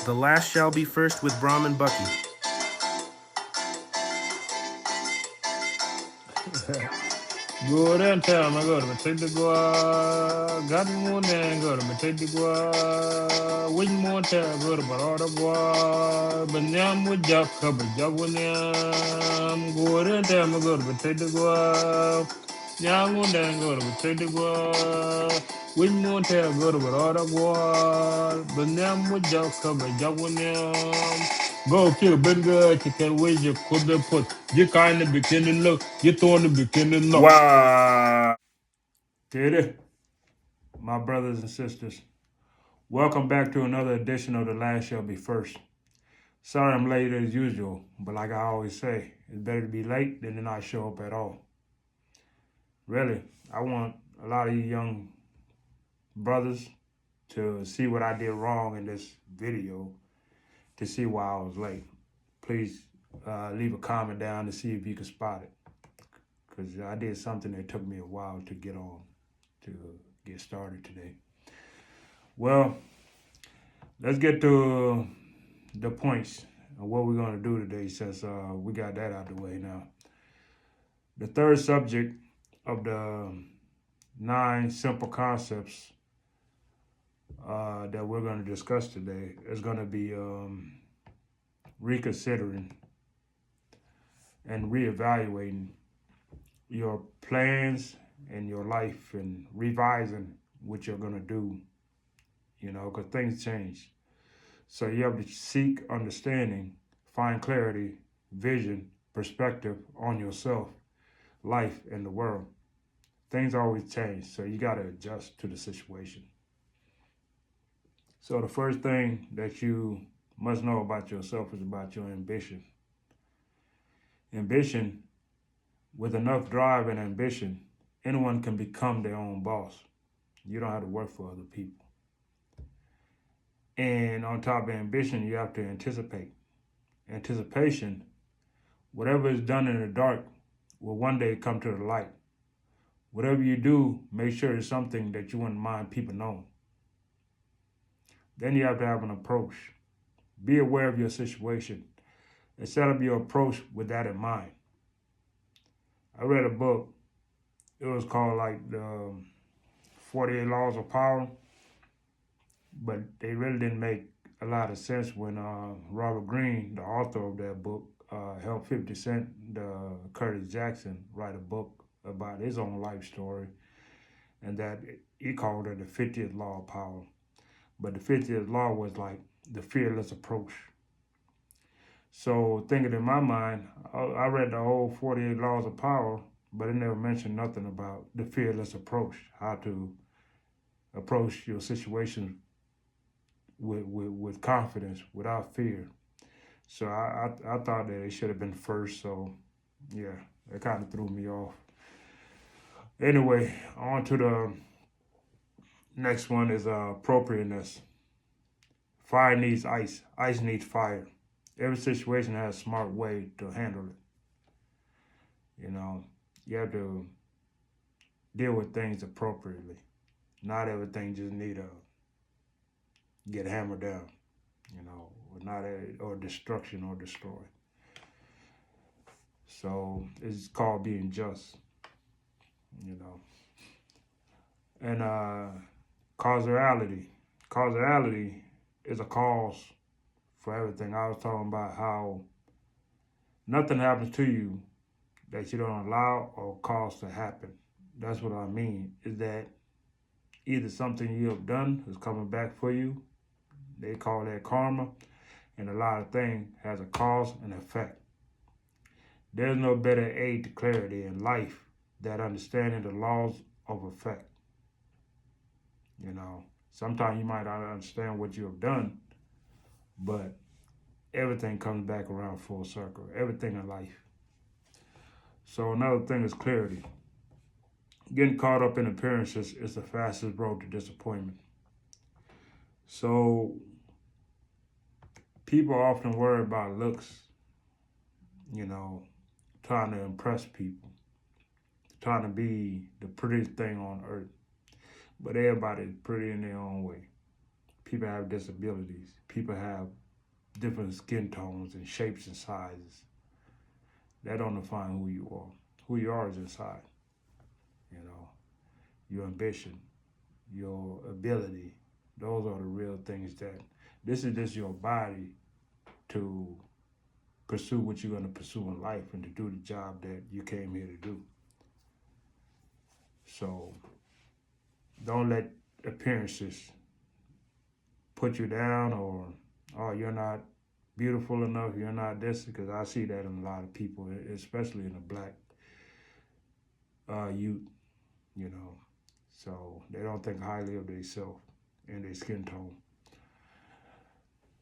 The last shall be first with Brom and Bucky. Go and tell my God, but take the go, got more than good, but take the go, win more tell good, but all the go, but nyam with job cover, job with nyam, go and tell my God, but take the go, nyam more than good, but take the go, win more tell good, but all the go, but nyam with job cover, job with nyam. Go kill burger chicken with your could put you kind of beginning look you torn the beginning look. Wow. Did it? My brothers and sisters. Welcome back to another edition of The Last Shall Be First. Sorry I'm late as usual, but like I always say, it's better to be late than to not show up at all. Really, I want a lot of you young brothers to see what I did wrong in this video, to see why I was late. Please leave a comment down to see if you can spot it, because I did something that took me a while to get on, to get started today. Well, let's get to the points of what we're going to do today, since we got that out of the way now. The third subject of the 9 simple concepts that we're going to discuss today is going to be reconsidering and reevaluating your plans and your life, and revising what you're going to do, because things change. So you have to seek understanding, find clarity, vision, perspective on yourself, life, and the world. Things always change, so you got to adjust to the situation. So the first thing that you must know about yourself is about your ambition. Ambition, with enough drive and ambition, anyone can become their own boss. You don't have to work for other people. And on top of ambition, you have to anticipate. Anticipation, whatever is done in the dark will one day come to the light. Whatever you do, make sure it's something that you wouldn't mind people knowing. Then you have to have an approach. Be aware of your situation and set up your approach with that in mind. I read a book. It was called like the 48 Laws of Power, but they really didn't make a lot of sense when Robert Greene, the author of that book, helped 50 Cent, Curtis Jackson, write a book about his own life story, and that he called it the 50th Law of Power. But the 50th law was like the fearless approach. So thinking in my mind, I read the whole 48 Laws of Power, but it never mentioned nothing about the fearless approach, how to approach your situation with confidence, without fear. So I thought that it should have been first. So yeah, it kind of threw me off. Anyway, on to the next one is appropriateness. Fire needs ice. Ice needs fire. Every situation has a smart way to handle it. You have to deal with things appropriately. Not everything just need to get hammered down, or destruction or destroy. So it's called being just, And causality. Causality is a cause for everything. I was talking about how nothing happens to you that you don't allow or cause to happen. That's what I mean, is that either something you have done is coming back for you. They call that karma. And a lot of things has a cause and effect. There's no better aid to clarity in life than understanding the laws of effect. Sometimes you might not understand what you have done, but everything comes back around full circle. Everything in life. So another thing is clarity. Getting caught up in appearances is the fastest road to disappointment. So people often worry about looks, trying to impress people, trying to be the prettiest thing on earth. But everybody's pretty in their own way. People have disabilities. People have different skin tones and shapes and sizes. That don't define who you are. Who you are is inside. You know, your ambition, your ability. Those are the real things that, this is just your body to pursue what you're going to pursue in life and to do the job that you came here to do. So don't let appearances put you down, or, oh, you're not beautiful enough, you're not this, because I see that in a lot of people, especially in the black youth, you know. So they don't think highly of themselves and their skin tone.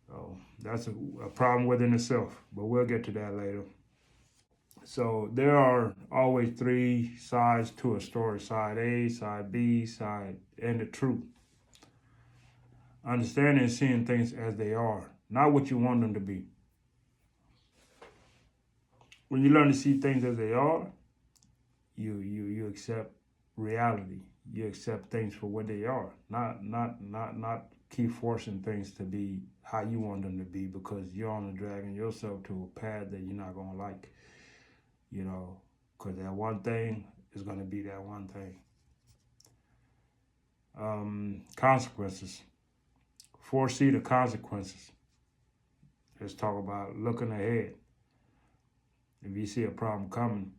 So that's a problem within itself, but we'll get to that later. So there are always three sides to a story: side A, side B, and the truth. Understanding and seeing things as they are, not what you want them to be. When you learn to see things as they are, you accept reality. You accept things for what they are, not keep forcing things to be how you want them to be, because you're only dragging yourself to a path that you're not gonna like. You know, because that one thing is going to be that one thing. Consequences. Foresee the consequences. Let's talk about looking ahead. If you see a problem coming,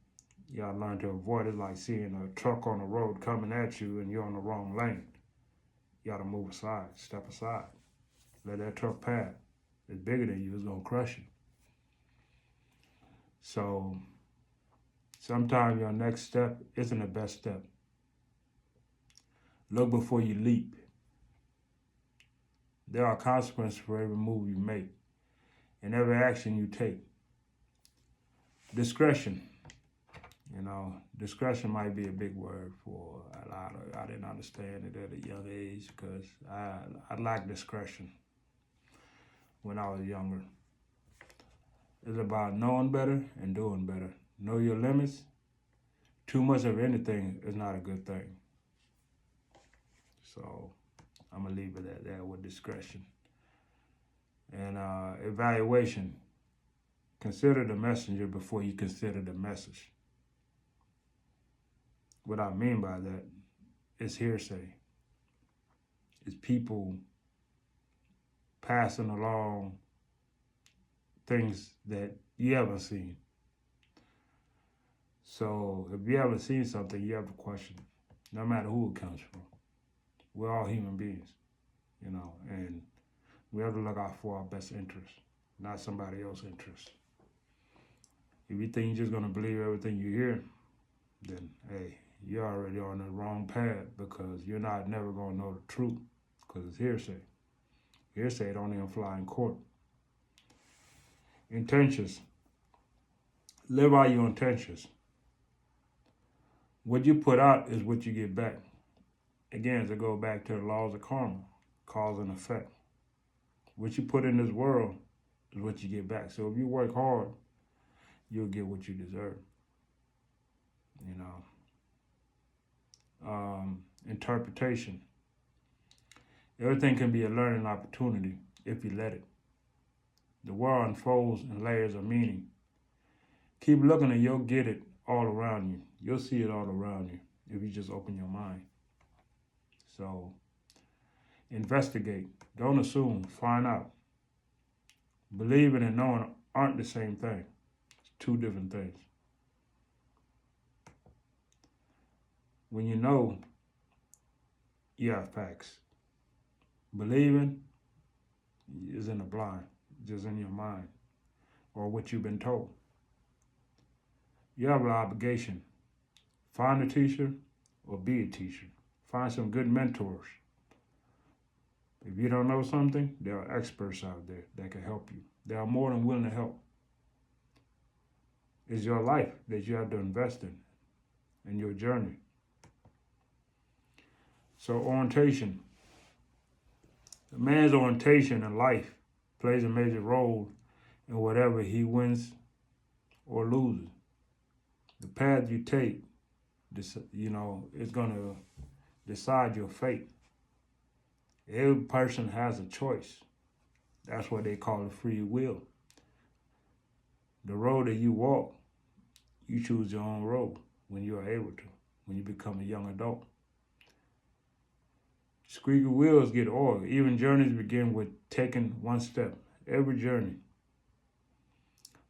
you got to learn to avoid it, like seeing a truck on the road coming at you and you're on the wrong lane. You got to move aside, step aside. Let that truck pass. It's bigger than you, it's going to crush you. So sometimes your next step isn't the best step. Look before you leap. There are consequences for every move you make and every action you take. Discretion. You know, discretion might be a big word for a lot of, I didn't understand it at a young age because I lacked discretion when I was younger. It's about knowing better and doing better. Know your limits. Too much of anything is not a good thing. So I'm going to leave it at that with discretion. And evaluation. Consider the messenger before you consider the message. What I mean by that is hearsay. It's people passing along things that you haven't seen. So if you haven't seen something, you have to question it, no matter who it comes from. We're all human beings, you know, and we have to look out for our best interests, not somebody else's interests. If you think you're just going to believe everything you hear, then, hey, you're already on the wrong path, because you're not never going to know the truth, because it's hearsay. Hearsay don't even fly in court. Intentions. Live out your intentions. What you put out is what you get back. Again, to go back to the laws of karma, cause and effect. What you put in this world is what you get back. So if you work hard, you'll get what you deserve. You know. Interpretation. Everything can be a learning opportunity if you let it. The world unfolds in layers of meaning. Keep looking and you'll get it all around you. You'll see it all around you if you just open your mind. So, investigate. Don't assume. Find out. Believing and knowing aren't the same thing. It's two different things. When you know, you have facts. Believing is in the blind, just in your mind, or what you've been told. You have an obligation. Find a teacher or be a teacher. Find some good mentors. If you don't know something, there are experts out there that can help you. They are more than willing to help. It's your life that you have to invest in your journey. So orientation. A man's orientation in life plays a major role in whatever he wins or loses. The path you take, you know, is going to decide your fate. Every person has a choice. That's what they call a free will. The road that you walk, you choose your own road when you are able to, when you become a young adult. Squeaky wheels get oiled. Even journeys begin with taking one step. Every journey.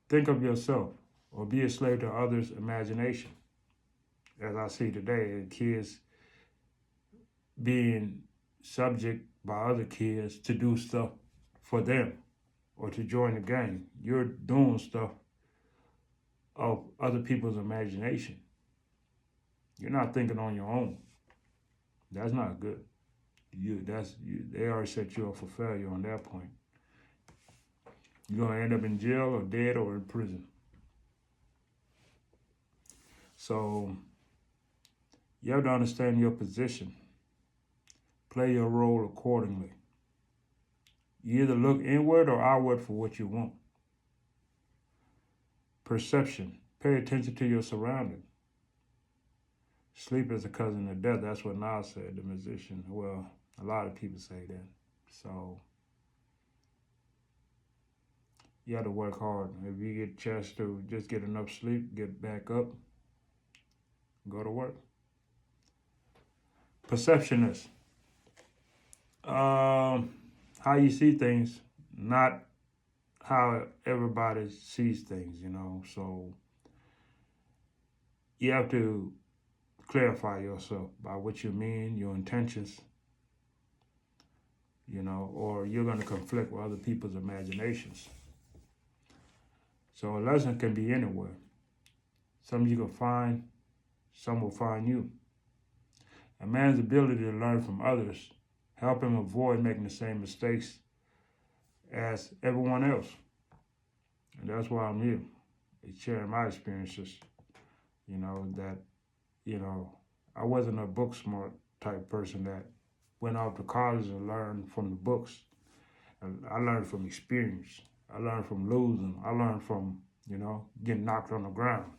Think of yourself or be a slave to others' imagination. As I see today, kids being subject by other kids to do stuff for them or to join the gang. You're doing stuff of other people's imagination. You're not thinking on your own. That's not good. They already set you up for failure on that point. You're gonna end up in jail or dead or in prison. So you have to understand your position. Play your role accordingly. You either look inward or outward for what you want. Perception. Pay attention to your surroundings. Sleep is a cousin of death. That's what Nas said, the musician. Well, a lot of people say that. So you have to work hard. If you get a chance to just get enough sleep, get back up, go to work. Perceptionist. How you see things, not how everybody sees things, So you have to clarify yourself by what you mean, your intentions, or you're going to conflict with other people's imaginations. So a lesson can be anywhere. Some you can find, some will find you. A man's ability to learn from others help him avoid making the same mistakes as everyone else. And that's why I'm here, sharing my experiences, I wasn't a book smart type person that went off to college and learned from the books. I learned from experience. I learned from losing. I learned from, getting knocked on the ground,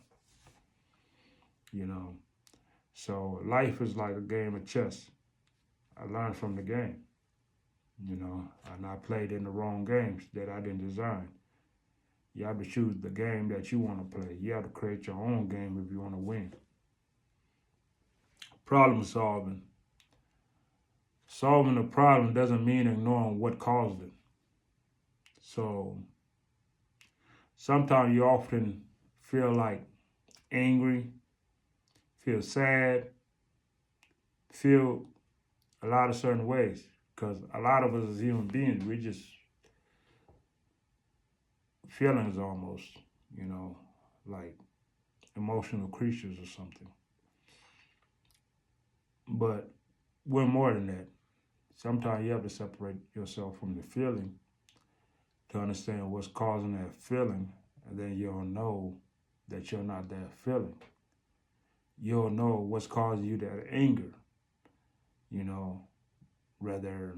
So life is like a game of chess. I learned from the game, and I played in the wrong games that I didn't design. You have to choose the game that you want to play. You have to create your own game if you want to win. Problem solving. Solving a problem doesn't mean ignoring what caused it. So sometimes you often feel like angry, feel sad, feel a lot of certain ways, because a lot of us as human beings, we're just feelings almost, like emotional creatures or something. But we're more than that. Sometimes you have to separate yourself from the feeling to understand what's causing that feeling, and then you'll know that you're not that feeling. You'll know what's causing you that anger, whether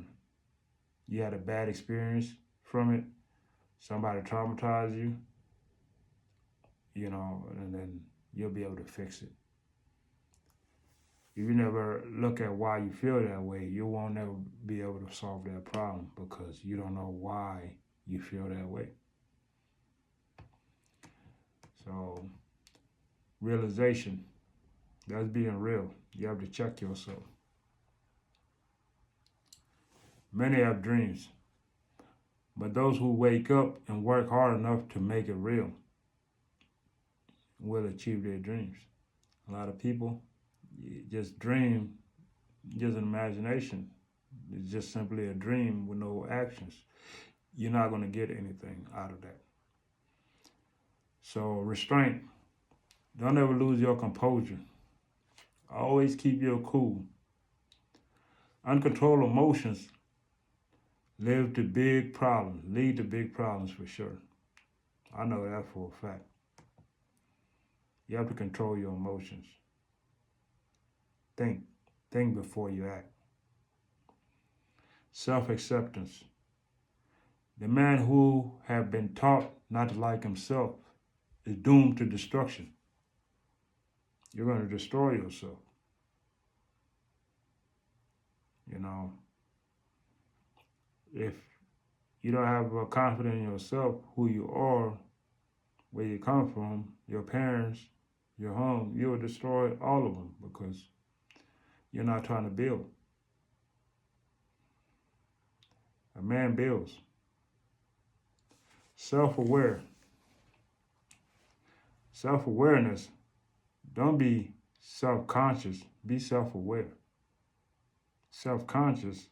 you had a bad experience from it, somebody traumatized you, and then you'll be able to fix it. If you never look at why you feel that way, you won't never be able to solve that problem because you don't know why you feel that way. So, realization, that's being real. You have to check yourself. Many have dreams, but those who wake up and work hard enough to make it real will achieve their dreams. A lot of people just dream, just an imagination. It's just simply a dream with no actions. You're not going to get anything out of that. So restraint. Don't ever lose your composure. Always keep your cool. Uncontrolled emotions lead to big problems for sure. I know that for a fact. You have to control your emotions. Think before you act. Self-acceptance. The man who have been taught not to like himself is doomed to destruction. You're going to destroy yourself. If you don't have confidence in yourself, who you are, where you come from, your parents, your home, you'll destroy all of them because you're not trying to build. A man builds. Self-aware. Self-awareness. Don't be self-conscious. Be self-aware. Self-conscious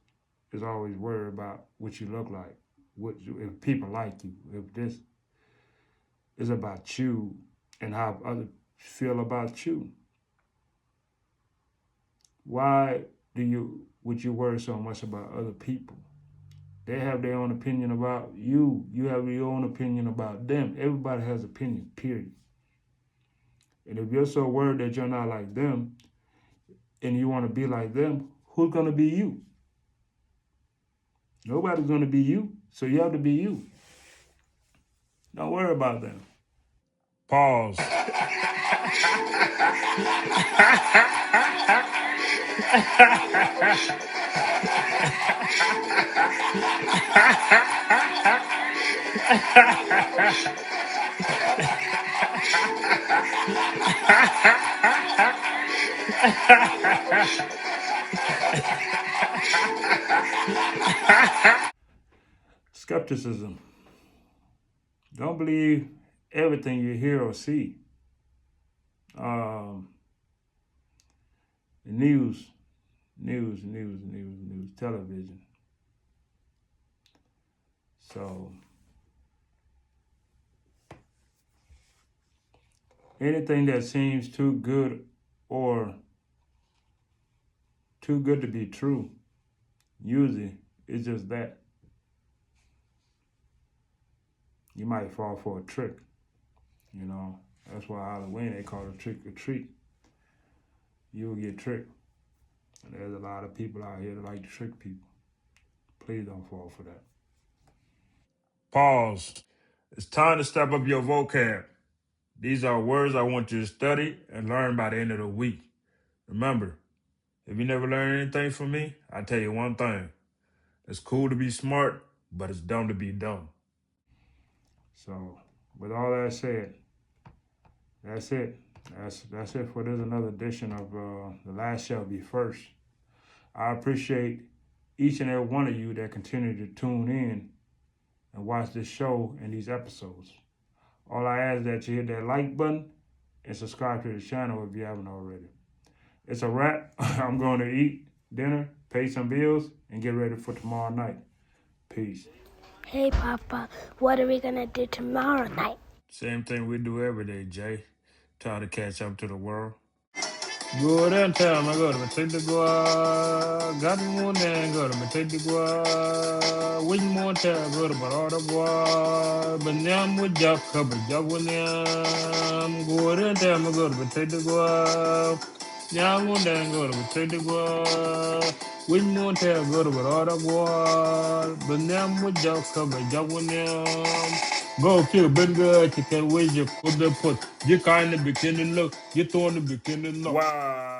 is always worried about what you look like, if people like you, if this is about you and how others feel about you. Why would you worry so much about other people? They have their own opinion about you. You have your own opinion about them. Everybody has opinion, period. And if you're so worried that you're not like them and you want to be like them, who's going to be you? Nobody's going to be you. So you have to be you. Don't worry about them. Pause. Skepticism. Don't believe everything you hear or see. News, television. So anything that seems too good or too good to be true, usually it's just that. You might fall for a trick, you know. That's why Halloween they call it trick or treat. You will get tricked. And there's a lot of people out here that like to trick people. Please don't fall for that. Pause. It's time to step up your vocab. These are words I want you to study and learn by the end of the week. Remember, if you never learn anything from me, I tell you one thing. It's cool to be smart, but it's dumb to be dumb. So, with all that said, that's it. That's it for this another edition of The Last Shall Be First. I appreciate each and every one of you that continue to tune in and watch this show and these episodes. All I ask is that you hit that like button and subscribe to the channel if you haven't already. It's a wrap. I'm going to eat dinner, pay some bills, and get ready for tomorrow night. Peace. Hey, Papa, what are we going to do tomorrow night? Same thing we do every day, Jay. Try to catch up to the world. Go and tell my God, but take the go, got more than good, but take the go, win more tell good, but all the go, but now with job cover, job when go and tell my God, but take the go, now more than good, but take the go, win more tell good, but all the go, but now with job cover, job when go kill big you can wait you put the put you kind of beginning look, you throw the beginning look. Wow.